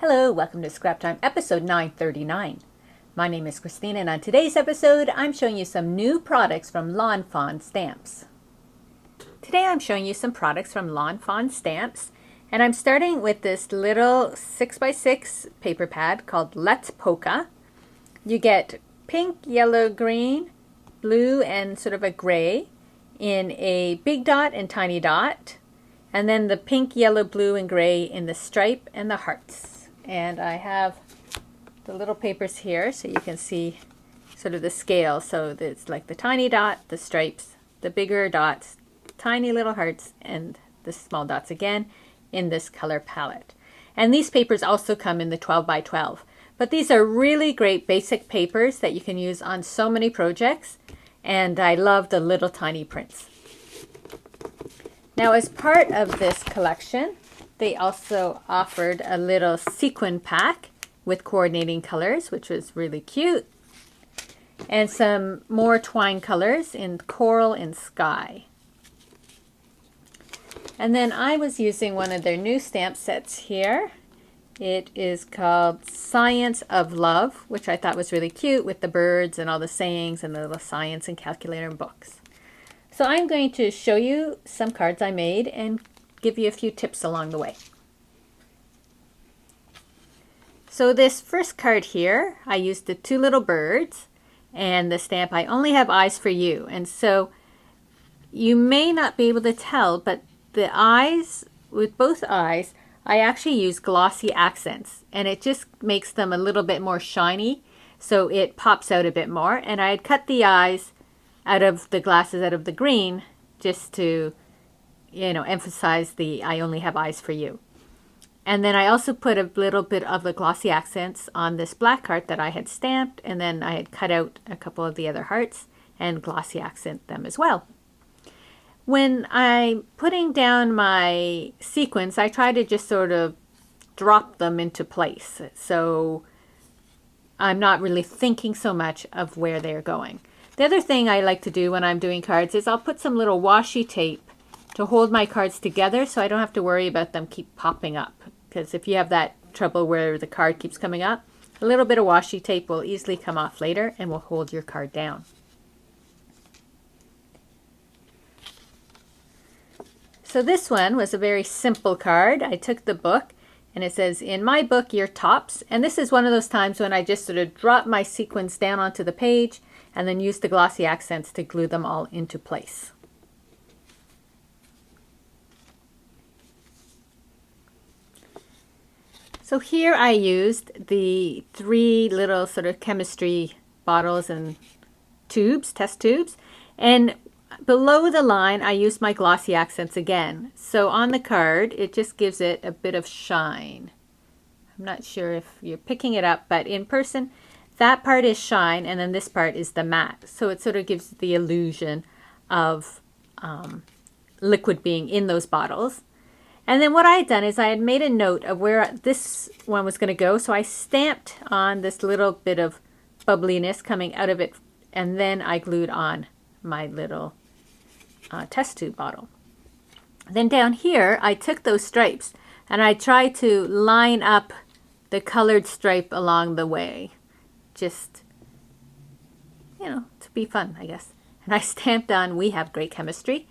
Hello, welcome to Scrap Time episode 939. My name is Christina and on today's episode I'm showing you some new products from Lawn Fawn Stamps. Today I'm showing you some products from Lawn Fawn Stamps and I'm starting with this little 6x6 paper pad called Let's Polka. You get pink, yellow, green, blue and sort of a gray in a big dot and tiny dot, and then the pink, yellow, blue and gray in the stripe and the hearts. And I have the little papers here so you can see sort of the scale. So it's like the tiny dot, the stripes, the bigger dots, tiny little hearts, and the small dots again in this color palette. And these papers also come in the 12 by 12. But these are really great basic papers that you can use on so many projects. And I love the little tiny prints. Now, as part of this collection, they also offered a little sequin pack with coordinating colors, which was really cute. And some more twine colors in coral and sky. And then I was using one of their new stamp sets here. It is called Science of Love, which I thought was really cute with the birds and all the sayings and the little science and calculator and books. So I'm going to show you some cards I made and give you a few tips along the way. So this first card here, I used the two little birds and the stamp, I only have eyes for you. And so you may not be able to tell, but the eyes, with both eyes, I actually use glossy accents and it just makes them a little bit more shiny. So it pops out a bit more. And I had cut the eyes out of the glasses out of the green just to emphasize the I only have eyes for you. And then I also put a little bit of the glossy accents on this black heart that I had stamped, and then I had cut out a couple of the other hearts and glossy accent them as well. When I'm putting down my sequins, I try to just sort of drop them into place. So I'm not really thinking so much of where they're going. The other thing I like to do when I'm doing cards is I'll put some little washi tape to hold my cards together so I don't have to worry about them keep popping up. Because if you have that trouble where the card keeps coming up, a little bit of washi tape will easily come off later and will hold your card down. So this one was a very simple card. I took the book and it says, "In my book, your tops." And this is one of those times when I just sort of drop my sequins down onto the page and then use the glossy accents to glue them all into place. So here I used the three little sort of chemistry bottles and tubes, test tubes, and below the line I used my glossy accents again. So on the card it just gives it a bit of shine. I'm not sure if you're picking it up, but in person that part is shine and then this part is the matte. So it sort of gives the illusion of liquid being in those bottles. And then what I had done is I had made a note of where this one was going to go. So I stamped on this little bit of bubbliness coming out of it. And then I glued on my little test tube bottle. Then down here, I took those stripes and I tried to line up the colored stripe along the way. Just, to be fun, I guess. And I stamped on "We have great chemistry."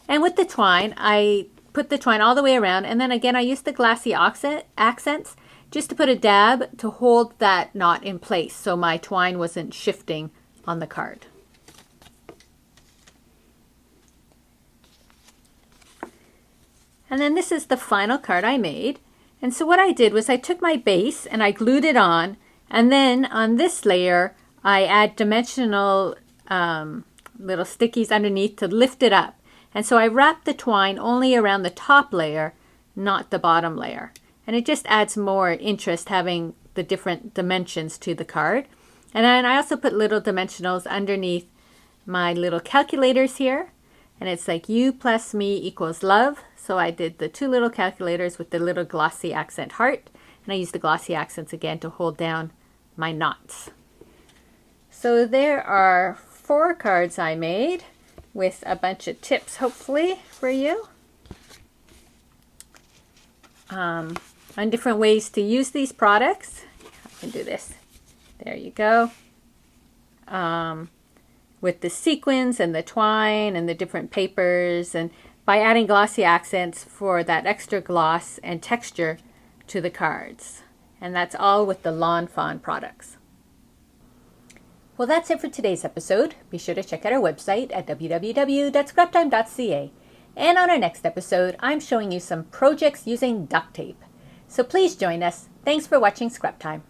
And with the twine, I put the twine all the way around, and then again I used the glossy accents just to put a dab to hold that knot in place so my twine wasn't shifting on the card. And then this is the final card I made. And so what I did was I took my base and I glued it on, and then on this layer I add dimensional little stickies underneath to lift it up. And so I wrapped the twine only around the top layer, not the bottom layer. And it just adds more interest having the different dimensions to the card. And then I also put little dimensionals underneath my little calculators here. And it's like U plus me equals love. So I did the two little calculators with the little glossy accent heart. And I used the glossy accents again to hold down my knots. So there are 4 cards I made with a bunch of tips, hopefully, for you. on different ways to use these products. I can do this. There you go. With the sequins and the twine and the different papers, and by adding glossy accents for that extra gloss and texture to the cards. And that's all with the Lawn Fawn products. Well, that's it for today's episode. Be sure to check out our website at www.scraptime.ca. And on our next episode, I'm showing you some projects using duct tape. So please join us. Thanks for watching Scrap Time.